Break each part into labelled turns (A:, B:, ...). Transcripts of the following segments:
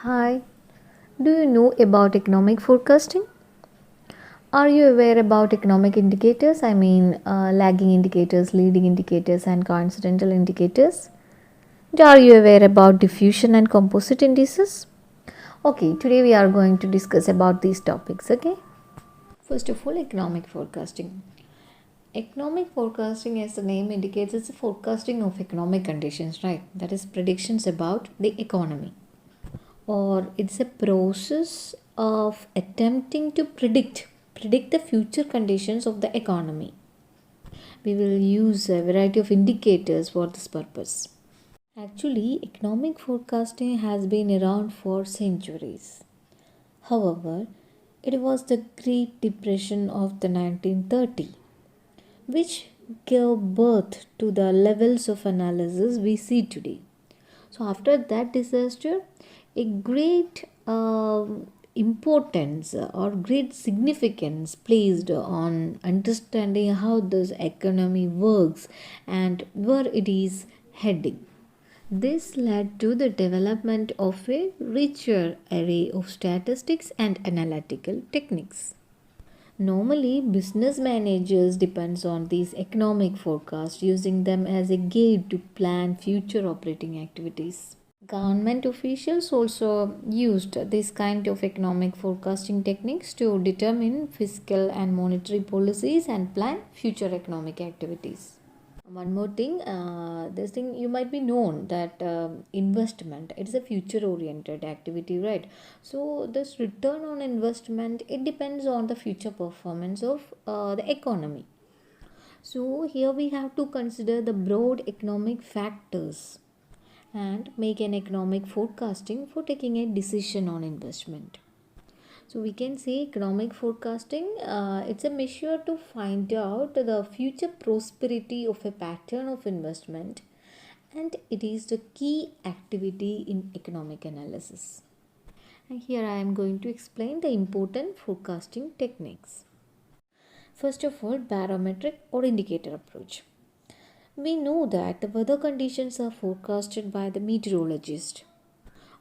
A: Hi, do you know about economic forecasting? Are you aware about economic indicators? Lagging indicators, leading indicators, and coincidental indicators. Are you aware about diffusion and composite indices? Okay, today we are going to discuss about these topics. Okay, first of all, economic forecasting. Economic forecasting, as the name indicates, is the forecasting of economic conditions, right? That is predictions about the economy, or it's a process of attempting to predict the future conditions of the economy. We will use a variety of indicators for this purpose. Actually, economic forecasting has been around for centuries. However, it was the Great Depression of the 1930 which gave birth to the levels of analysis we see today. So, after that disaster, a great importance or great significance placed on understanding how this economy works and where it is heading. This led to the development of a richer array of statistics and analytical techniques. Normally, business managers depends on these economic forecasts, using them as a guide to plan future operating activities. Government officials also used this kind of economic forecasting techniques to determine fiscal and monetary policies and plan future economic activities. One more thing, this thing you might be known that investment, it's a future oriented activity, right? So this return on investment, it depends on the future performance of the economy. So here we have to consider the broad economic factors and make an economic forecasting for taking a decision on investment. So we can say economic forecasting, it's a measure to find out the future prosperity of a pattern of investment, and it is the key activity in economic analysis. And here I am going to explain the important forecasting techniques. First of all, barometric or indicator approach. We know that the weather conditions are forecasted by the meteorologist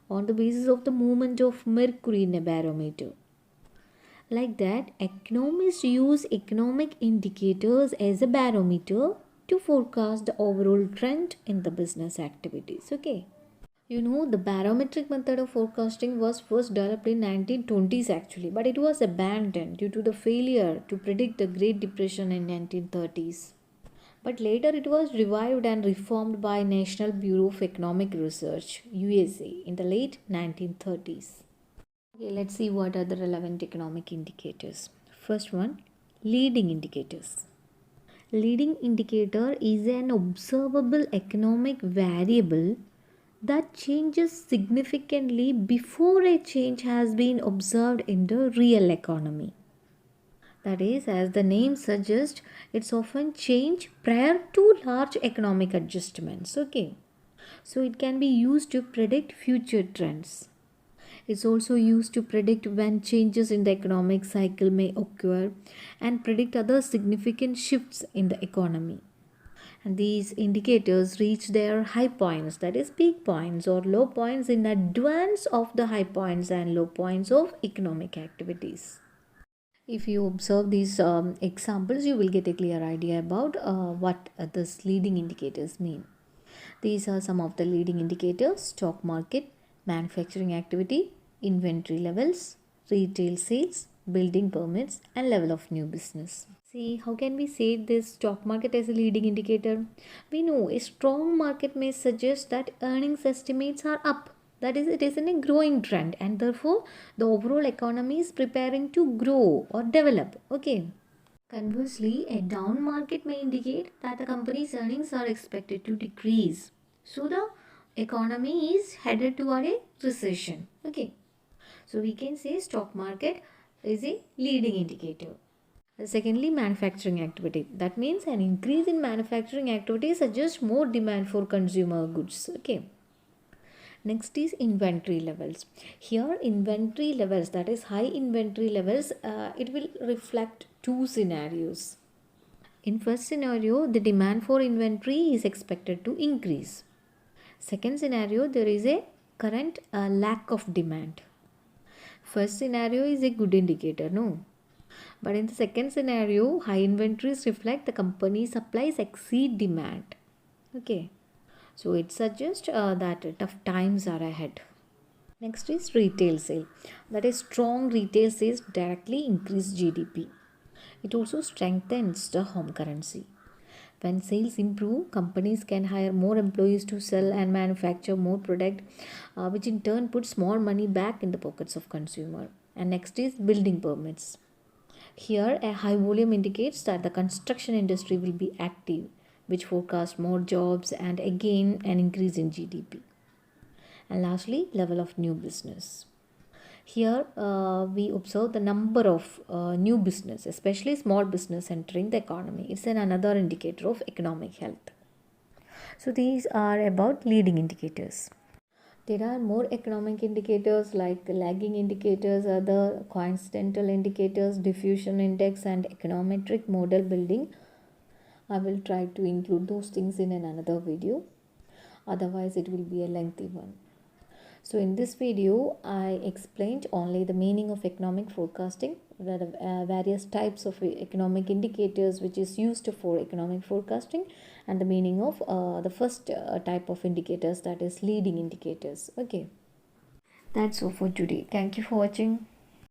A: on the basis of the movement of mercury in a barometer. Like that, economists use economic indicators as a barometer to forecast the overall trend in the business activities. Okay. You know, the barometric method of forecasting was first developed in 1920s actually, but it was abandoned due to the failure to predict the Great Depression in 1930s. But later it was revived and reformed by National Bureau of Economic Research, USA, in the late 1930s. Okay, let's see what are the relevant economic indicators. First one, leading indicators. Leading indicator is an observable economic variable that changes significantly before a change has been observed in the real economy. That is, as the name suggests, it's often change prior to large economic adjustments. Okay, so it can be used to predict future trends. It's also used to predict when changes in the economic cycle may occur and predict other significant shifts in the economy. And these indicators reach their high points, that is, peak points or low points, in advance of the high points and low points of economic activities. If you observe these examples, you will get a clear idea about what these leading indicators mean. These are some of the leading indicators: stock market, manufacturing activity, inventory levels, retail sales, building permits, and level of new business. See, how can we say this stock market as a leading indicator? We know a strong market may suggest that earnings estimates are up. That is, it is in a growing trend, and therefore the overall economy is preparing to grow or develop. Okay. Conversely, a down market may indicate that the company's earnings are expected to decrease. So the economy is headed toward a recession. Okay. So we can say stock market is a leading indicator. Secondly, manufacturing activity. That means an increase in manufacturing activity suggests more demand for consumer goods. Okay. Next is inventory levels. Here, inventory levels, that is high inventory levels, it will reflect two scenarios. In first scenario, the demand for inventory is expected to increase. Second scenario, there is a current lack of demand. First scenario is a good indicator, no? But in the second scenario, high inventories reflect the company's supplies exceed demand. Okay, so it suggests that tough times are ahead. Next is retail sale. That is, strong retail sales directly increase GDP. It also strengthens the home currency. When sales improve, companies can hire more employees to sell and manufacture more product, which in turn puts more money back in the pockets of consumer. And next is building permits. Here, a high volume indicates that the construction industry will be active, which forecast more jobs and again an increase in GDP. And lastly, level of new business. Here, we observe the number of new business, especially small business entering the economy. It's another indicator of economic health. So these are about leading indicators. There are more economic indicators like lagging indicators, other coincidental indicators, diffusion index, and econometric model building. I will try to include those things in another video. Otherwise, it will be a lengthy one. So in this video, I explained only the meaning of economic forecasting, the various types of economic indicators which is used for economic forecasting, and the meaning of the first type of indicators, that is leading indicators. Okay, that's all for today. Thank you for watching.